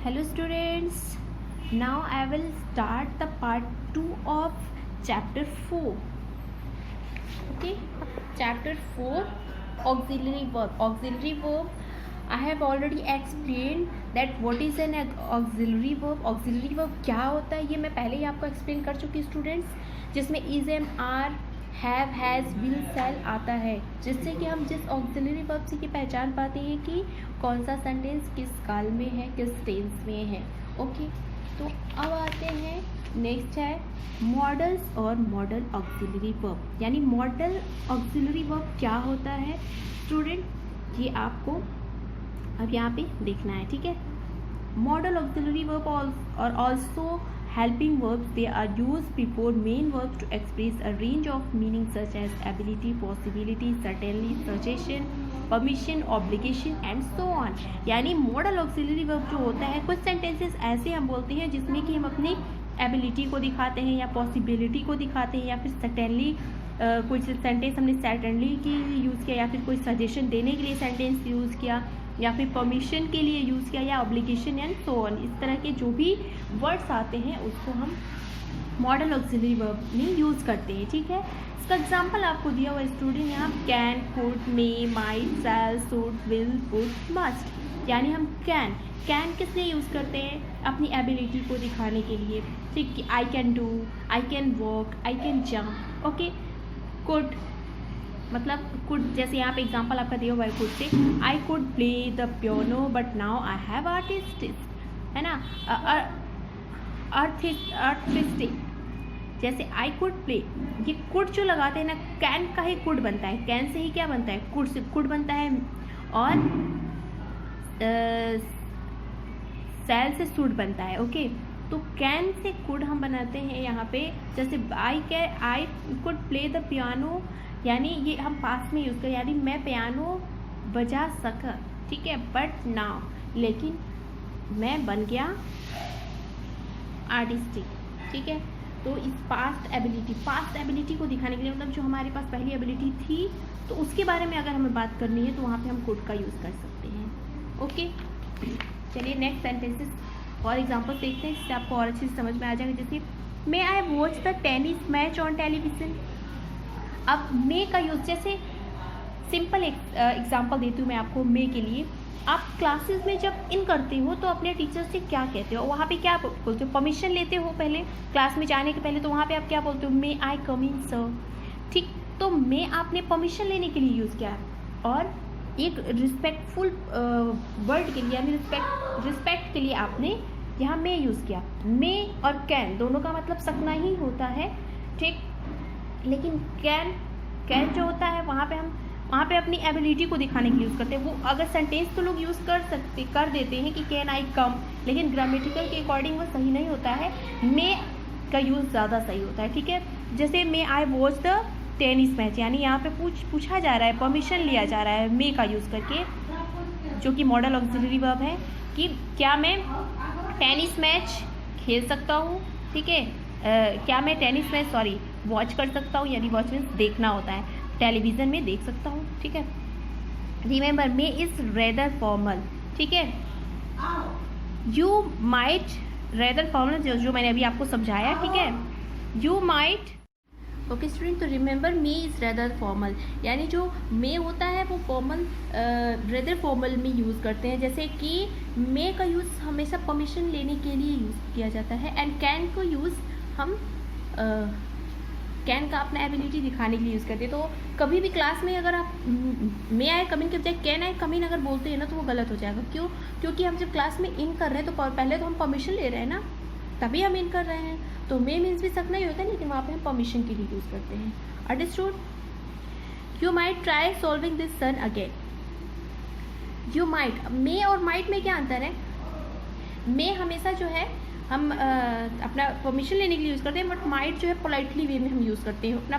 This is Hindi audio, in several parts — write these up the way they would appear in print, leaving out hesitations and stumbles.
Hello students, now I will start the part 2 of chapter 4. Okay, chapter 4 auxiliary verb. Auxiliary verb, I have already explained that what is an auxiliary verb. Auxiliary verb क्या होता है ये मैं पहले ही आपको एक्सप्लेन कर चुकी स्टूडेंट्स, जिसमें is am are have has will shall आता है, जिससे कि हम जिस ऑक्सिलरी वर्ब से की पहचान पाते हैं कि कौन सा सेंटेंस किस काल में है, किस टेंस में है। ओके, तो अब आते हैं नेक्स्ट है मॉडल्स और मॉडल ऑक्सिलरी वर्ब। यानी मॉडल ऑक्सिलरी वर्ब क्या होता है स्टूडेंट, ये आपको अब यहाँ पे देखना है। ठीक है, मॉडल ऑक्सिलरी वर्ब और also helping verbs, they are used before main verbs to express a range of meanings such as ability, possibility, certainly, suggestion, permission, obligation and so on। यानी मॉडल ऑक्सिलरी वर्ब जो होता है, कुछ सेंटेंसेस ऐसे हम बोलते हैं जिसमें कि हम अपनी एबिलिटी को दिखाते हैं या पॉसिबिलिटी को दिखाते हैं, या फिर सर्टेनली कुछ सेंटेंस हमने सर्टेनली की यूज़ किया, या फिर कोई सजेशन देने के लिए सेंटेंस यूज़ किया, या फिर परमिशन के लिए यूज़ किया, या ऑब्लिगेशन एंड सो ऑन। इस तरह के जो भी वर्ड्स आते हैं उसको हम मॉडल ऑक्सिलरी वर्ब में यूज़ करते हैं। ठीक है, इसका एग्जांपल आपको दिया हुआ स्टूडेंट यहाँ can, could, may, might, shall, should, will, would, must. यानी हम कैन किस लिए यूज़ करते हैं, अपनी एबिलिटी को दिखाने के लिए। ठीक, कि I can do, I can walk, I can jump. Okay, could मतलब कुड, जैसे यहाँ पे एग्जांपल आपका दिया हुआ है could say, I could play the piano but now I have artistic, है ना, आर्टिस्टिक। जैसे आई कुड प्ले, ये कुड जो लगाते हैं ना, कैन का ही कुड बनता है, कैन से ही क्या बनता है, कुड से कुड बनता है, और सेल से शुड बनता है। ओके, तो कैन से कुड हम बनाते हैं यहाँ पे। जैसे I could play the piano, यानी ये हम पास में यूज़ करें, यानी मैं पियानो बजा सका। ठीक है, बट नाउ, लेकिन मैं बन गया आर्टिस्टिक। ठीक है, तो इस पास्ट एबिलिटी को दिखाने के लिए, मतलब जो हमारे पास पहली एबिलिटी थी, तो उसके बारे में अगर हमें बात करनी है तो वहाँ पे हम कुड का यूज़ कर सकते हैं। ओके, चलिए नेक्स्ट सेंटेंसेस और एग्जाम्पल्स देखते हैं, इससे आपको और अच्छे से समझ में आ जाएगा। जैसे may I watch the tennis match on television. अब मे का यूज़, जैसे सिंपल एग्जांपल देती हूँ मैं आपको मे के लिए। आप क्लासेस में जब इन करते हो तो अपने टीचर से क्या कहते हो, वहाँ पे क्या बोलते हो, परमिशन लेते हो पहले क्लास में जाने के पहले, तो वहाँ पे आप क्या बोलते हो, मे आई कम इन सर। ठीक, तो मे आपने परमिशन लेने के लिए यूज़ किया, और एक रिस्पेक्टफुल वर्ड के लिए, यानी रिस्पेक्ट के लिए आपने यहाँ मे यूज़ किया। मे और कैन दोनों का मतलब सकना ही होता है। ठीक, लेकिन कैन जो होता है वहाँ पे अपनी एबिलिटी को दिखाने के लिए यूज़ करते हैं। वो अगर सेंटेंस तो लोग यूज़ कर देते हैं कि कैन आई कम, लेकिन ग्रामेटिकल के अकॉर्डिंग वो सही नहीं होता है, मे का यूज़ ज़्यादा सही होता है। ठीक है, जैसे may I watch the tennis match, यानी यहाँ पे पूछा जा रहा है, परमिशन लिया जा रहा है मे का यूज़ करके, जो कि मॉडल ऑक्सिलरी वर्ब है, कि क्या मैं टेनिस मैच खेल सकता हूँ। ठीक है, क्या मैं टेनिस मैच वॉच कर सकता हूँ, यानी वॉच मीन्स देखना होता है, टेलीविज़न में देख सकता हूँ। ठीक है, remember me is rather formal. ठीक है, यू माइट, रेदर फॉर्मल जो मैंने अभी आपको समझाया। ठीक है, यू माइट। ओके स्टूडेंट, तो remember me is rather formal, यानी जो मे होता है वो फॉर्मल रेदर फॉर्मल में यूज़ करते हैं। जैसे कि मे का यूज़ हमेशा परमिशन लेने के लिए यूज़ किया जाता है, एंड कैन को यूज़ हम कैन का अपना एबिलिटी दिखाने के लिए यूज़ करते हैं। तो कभी भी क्लास में अगर आप मे आई कम इन के बजाय कैन आई कम इन अगर बोलते हैं ना, तो वो गलत हो जाएगा। क्यों? क्योंकि हम जब क्लास में इन कर रहे हैं तो पहले तो हम परमिशन ले रहे हैं ना, तभी हम इन कर रहे हैं। तो मे मीन्स भी सकना ही होता है, लेकिन वहाँ पे हम परमिशन के लिए यूज़ करते हैं। Understood? You might try solving this sum again. You might, may और माइट में क्या अंतर है? मे हमेशा जो है हम अपना परमिशन लेने के लिए यूज़ करते हैं, बट माइट जो है पोलाइटली वे में हम यूज़ करते हैं, अपना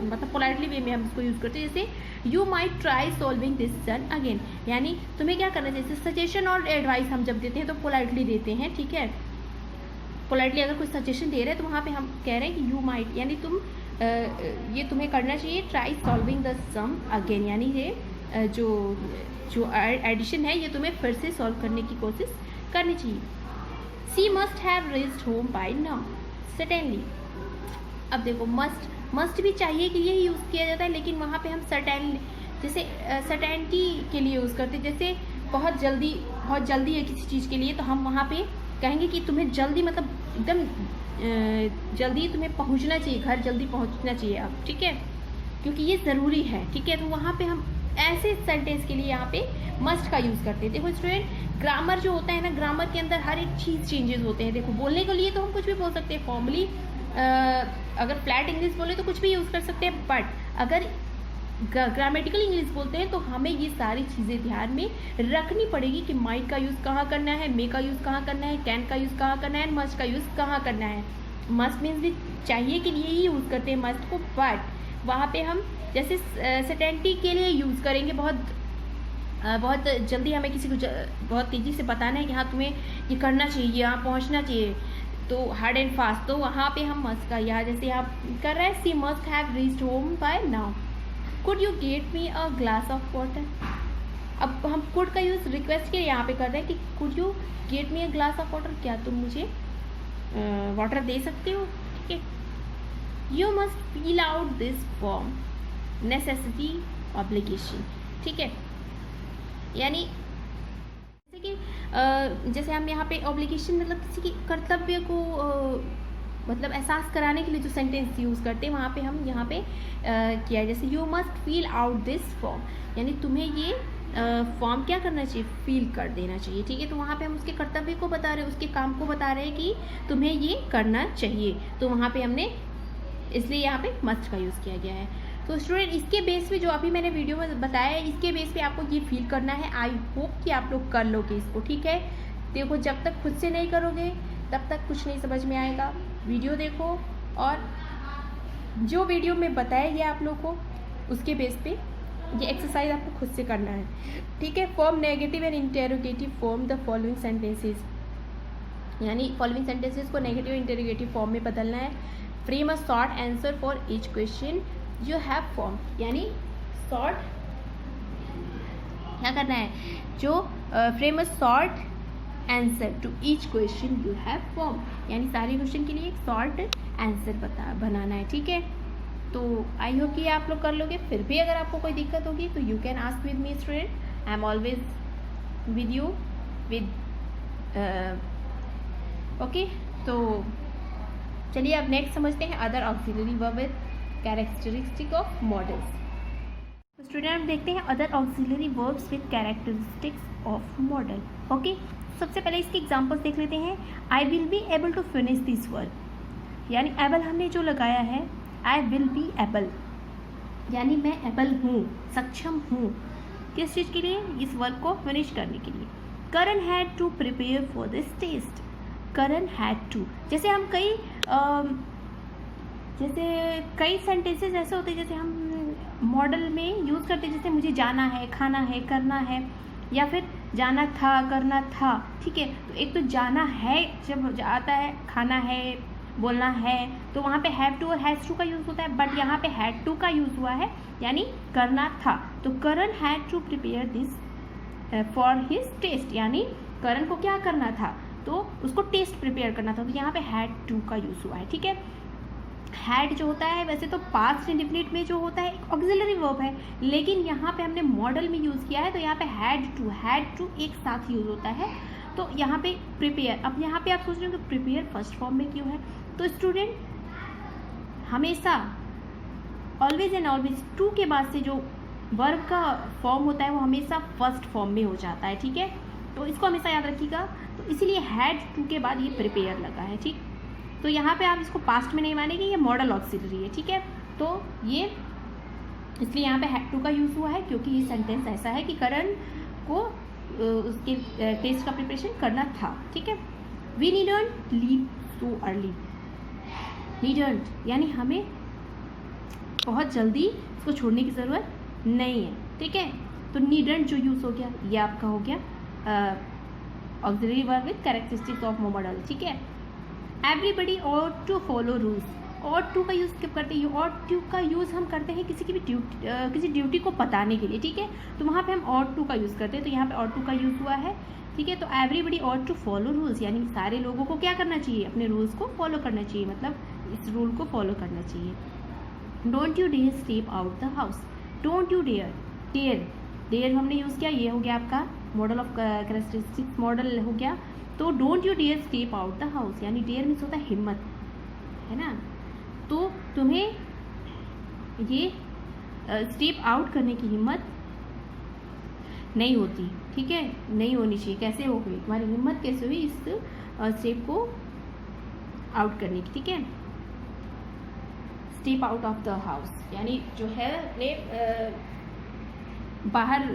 मतलब पोलाइटली वे में हम इसको यूज़ करते हैं। जैसे you might try solving this sum again, यानी तुम्हें क्या करना चाहिए। जैसे सजेशन और एडवाइस हम जब देते हैं तो पोलाइटली देते हैं। ठीक है, पोलाइटली अगर कोई सजेशन दे रहे हैं तो वहाँ पे हम कह रहे हैं कि यू माइट, यानी ये तुम्हें करना चाहिए, try solving the sum again, यानी ये जो एडिशन है ये तुम्हें फिर से सॉल्व करने की कोशिश करनी चाहिए। She must have reached home by now, certainly. अब देखो मस्ट भी चाहिए के लिए ही यूज़ किया जाता है, लेकिन वहाँ पे हम सर्टेन, जैसे सर्टेनिटी के लिए यूज़ करते हैं। जैसे बहुत जल्दी है किसी चीज़ के लिए, तो हम वहाँ पे कहेंगे कि तुम्हें जल्दी, मतलब एकदम जल्दी तुम्हें पहुँचना चाहिए, घर जल्दी पहुँचना चाहिए अब, ठीक है, क्योंकि ये ज़रूरी है, ठीक है। तो वहाँ पे हम ऐसे सेंटेंस के लिए यहाँ पे मस्ट का यूज़ करते हैं। देखो स्टूडेंट, ग्रामर जो होता है ना, ग्रामर के अंदर हर एक चीज़ चेंजेस होते हैं। देखो बोलने के लिए तो हम कुछ भी बोल सकते हैं, फॉर्मली अगर फ्लैट इंग्लिश बोले तो कुछ भी यूज़ कर सकते हैं, बट अगर ग्रामेटिकल इंग्लिश बोलते हैं तो हमें ये सारी चीज़ें ध्यान में रखनी पड़ेगी कि माइट का यूज़ कहाँ करना है, मे का यूज़ कहाँ करना है, कैन का यूज़ कहाँ करना है, मस्ट का यूज़ कहाँ करना है। मस्ट मीन्स भी चाहिए के लिए ही यूज़ करते हैं मस्ट को, बट वहाँ पे हम जैसे सर्टेनिटी के लिए यूज़ करेंगे, बहुत जल्दी हमें किसी को बहुत तेज़ी से बताना है कि हाँ तुम्हें ये करना चाहिए, यहाँ पहुँचना चाहिए, तो हार्ड एंड फास्ट, तो वहाँ पे हम मस्ट का, यहाँ जैसे यहाँ कर रहे हैं, she must have reached home by now, could you get me a glass of water. अब हम कुड का यूज़ रिक्वेस्ट के लिए यहाँ पे कर रहे हैं कि could you get me a glass of water, क्या तुम मुझे वाटर दे सकते हो, ठीक है। You must fill out this form, necessity obligation, ठीक है, यानी जैसे कि जैसे हम यहाँ पे ऑब्लिगेशन मतलब किसी के कर्तव्य को मतलब एहसास कराने के लिए जो सेंटेंस यूज़ करते हैं, वहाँ पे हम यहाँ पे किया है। जैसे you must feel out this form, यानी तुम्हें ये फॉर्म क्या करना चाहिए, फील कर देना चाहिए, ठीक है। तो वहाँ पे हम उसके कर्तव्य को बता रहे हैं, उसके काम को बता रहे हैं कि तुम्हें ये करना चाहिए, तो वहाँ पे हमने इसलिए यहाँ पे मस्ट का यूज़ किया गया है। तो स्टूडेंट, इसके बेस पे जो अभी मैंने वीडियो में बताया है, इसके बेस पे आपको ये फील करना है। आई होप कि आप लोग कर लोगे इसको, ठीक है। देखो, जब तक खुद से नहीं करोगे तब तक कुछ नहीं समझ में आएगा। वीडियो देखो और जो वीडियो में बताया गया आप लोग को, उसके बेस पे ये एक्सरसाइज आपको खुद से करना है, ठीक है। Form negative and interrogative form the following sentences, यानी फॉलोइंग सेंटेंसेस को नेगेटिव इंटेरोगेटिव फॉर्म में बदलना है। Frame a short answer for each question you have form, यानी शॉर्ट क्या करना है, जो frame a short answer to each question you have form, यानी सारे क्वेश्चन के लिए एक शॉर्ट आंसर बनाना है, ठीक है। तो आई होप कि आप लोग कर लोगे। फिर भी अगर आपको कोई दिक्कत होगी तो you can ask with me student, I am always with you with okay. तो चलिए अब नेक्स्ट समझते हैं other auxiliary verb with characteristic of modals. तो स्टूडेंट हम देखते हैं other auxiliary verbs with characteristics of modal, okay. सबसे पहले इसके एग्जांपल्स देख लेते हैं। I will be able to finish this work, यानी एबल हमने जो लगाया है, आई विल बी एबल, यानी मैं एबल हूँ, सक्षम हूँ, किस चीज़ के लिए, इस वर्क को फिनिश करने के लिए। Karan had to prepare for this test, Karan had to, जैसे हम कई सेंटेंसेस ऐसे होते हैं जैसे हम मॉडल में यूज़ करते हैं, जैसे मुझे जाना है, खाना है, करना है, या फिर जाना था, करना था, ठीक है। तो एक तो जाना है जब आता है, खाना है, बोलना है, तो वहाँ पे हैव टू और हैज़ टू का यूज़ होता है, बट यहाँ पे हैड टू का यूज़ हुआ है, यानी करना था। तो Karan had to prepare this for his test, यानी करण को क्या करना था, तो उसको टेस्ट प्रिपेयर करना था, तो यहाँ पे हैड टू का यूज़ हुआ है, ठीक है। हैड जो होता है वैसे तो पास्ट इंडेफिनिट में जो होता है एक ऑक्सिलरी वर्ब है, लेकिन यहाँ पे हमने मॉडल में यूज़ किया है, तो यहाँ पे हैड टू एक साथ यूज़ होता है। तो यहाँ पे प्रिपेयर, अब यहाँ पे आप सोच रहे हो कि प्रिपेयर फर्स्ट फॉर्म में क्यों है, तो स्टूडेंट हमेशा ऑलवेज एंड ऑलवेज टू के बाद से जो वर्ब का फॉर्म होता है वो हमेशा फर्स्ट फॉर्म में हो जाता है, ठीक है। तो इसको हमेशा याद रखिएगा। तो इसीलिए हैड टू के बाद ये प्रिपेयर लगा है, ठीक। तो यहाँ पे आप इसको पास्ट में नहीं मानेंगे, ये मॉडल ऑक्सिलरी है, ठीक है। तो ये इसलिए यहाँ पे हैड टू का यूज़ हुआ है, क्योंकि ये सेंटेंस ऐसा है कि करण को उसके टेस्ट का प्रिपरेशन करना था, ठीक है। We needn't leave so early, needn't यानी हमें बहुत जल्दी इसको छोड़ने की ज़रूरत नहीं है, ठीक है। तो नीडंट जो यूज़ हो गया, ये आपका हो गया auxiliary verb with characteristics of modal, ठीक है। Everybody ought to follow rules, ought to का यूज़ कब करते हैं, ऑट टू का यूज़ हम करते हैं किसी की भी किसी ड्यूटी को बताने के लिए, ठीक है। तो वहाँ पे हम ऑट टू का यूज़ करते हैं, तो यहाँ पे ऑट टू का यूज़ हुआ है, ठीक है। तो everybody ought to follow rules, यानी सारे लोगों को क्या करना चाहिए, अपने रूल्स को फॉलो करना चाहिए, मतलब इस रूल को फॉलो करना चाहिए। Don't you dare step out the house, don't you dare, dare हमने यूज़ किया, ये हो गया आपका मॉडल ऑफ कैरेक्टरिस्टिक्स मॉडल हो गया। तो don't you dare step out the house, यानी डेयर मीन्स होता है हिम्मत, है ना। तो तुम्हें ये स्टेप आउट करने की हिम्मत नहीं होती, ठीक है, नहीं होनी चाहिए। कैसे हो गई तुम्हारी हिम्मत, कैसे हुई इस स्टेप को आउट करने की, ठीक है। Step out of the house, यानी जो है अपने बाहर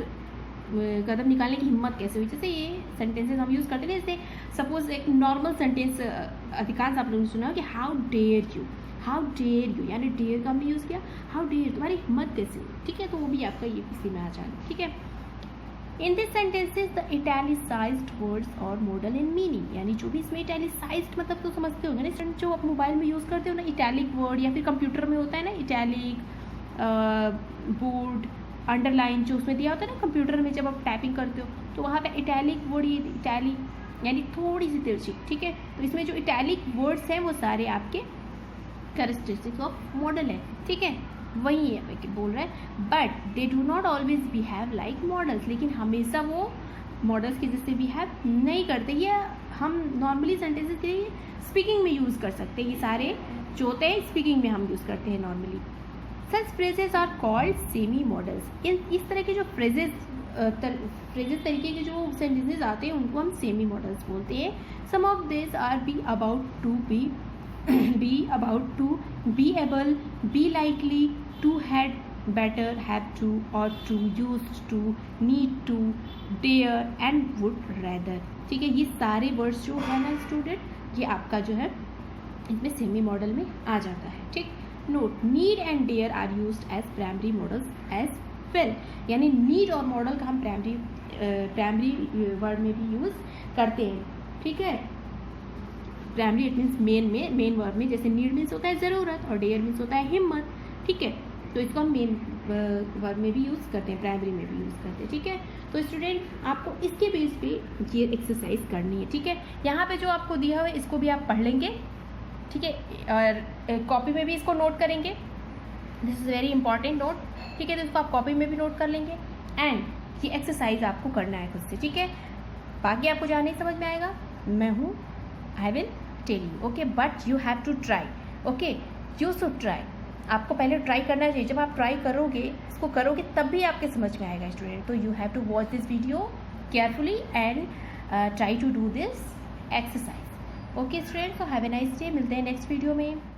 कदम निकालने की हिम्मत कैसे हुई। जैसे ये सेंटेंसेस हम यूज़ करते हैं, जैसे सपोज एक नॉर्मल सेंटेंस अधिकांश आप लोगों ने सुना हो कि how dare you, how dare you, यानी डेयर का हमने यूज़ किया, हाउ डेयर, तुम्हारी हिम्मत कैसे हुई, ठीक है। तो वो भी आपका ये इसी में आ जाएगा, ठीक है। In this sentences the italicised words और मॉडल इन मीनिंग, यानी जो भी इसमें इटैलिसाइज्ड मतलब तो समझते होंगे ना, जो आप मोबाइल में यूज़ करते हो ना इटैलिक वर्ड, या फिर कंप्यूटर में होता है ना इटैलिक, बोल्ड, अंडरलाइन, जो उसमें दिया होता है ना कंप्यूटर में जब आप टाइपिंग करते हो, तो वहाँ पे इटैलिक वर्ड, ये इटैलिक यानी थोड़ी सी तिरछी, ठीक है। तो इसमें जो इटैलिक वर्ड्स हैं वो सारे आपके कैरेक्टरिस्टिक्स ऑफ मॉडल है, ठीक है, वही है बोल रहा है। But they do not always behave like models, लेकिन हमेशा वो मॉडल्स के जैसे बिहेव नहीं करते। ये हम नॉर्मली सेंटेंसेस के लिए स्पीकिंग में यूज़ कर सकते हैं, ये सारे जो होते हैं स्पीकिंग में हम यूज़ करते हैं normally. Such phrases are called semi modals, इस तरह के जो फ्रेजेस तरीके के जो सेंटेंसेस आते हैं उनको हम सेमी मॉडल्स बोलते हैं। Some of this are be about to be about to, be able, be likely, to, had, better, have to, ought to, used to, need to, dare and would rather, ठीक है। ये सारे वर्ड्स जो है ना स्टूडेंट, ये आपका जो है इसमें सेमी मॉडल में आ जाता है, ठीक। Note, need and dare are used as primary modals as well, यानी नीड और मॉडल का हम प्राइमरी वर्ड में भी यूज़ करते हैं, ठीक है। Primary it means main verb में, जैसे नीड मीन्स होता है ज़रूरत और डेयर मीन्स होता है हिम्मत, ठीक है। तो इसको हम मेन वर्ब में भी यूज़ करते हैं, प्राइमरी में भी यूज़ करते हैं, ठीक है। तो स्टूडेंट आपको इसके बेस पे ये एक्सरसाइज करनी है, ठीक है। यहाँ पे जो आपको दिया हुआ है इसको भी आप पढ़ लेंगे, ठीक है, और कॉपी में भी इसको नोट करेंगे, this is very important note, ठीक है। तो इसको आप कॉपी में भी नोट कर लेंगे एंड ये एक्सरसाइज आपको करना है खुद से, ठीक है। बाकी आपको जहाँ नहीं समझ में आएगा मैं हूँ, I will tell you, okay, but you have to try, okay, you should try. आपको पहले ट्राई करना चाहिए, जब आप ट्राई करोगे, इसको करोगे तब भी आपके समझ में आएगा स्टूडेंट। तो you have to watch this video carefully and try to do this exercise, okay student. So have a nice day, मिलते हैं नेक्स्ट वीडियो में।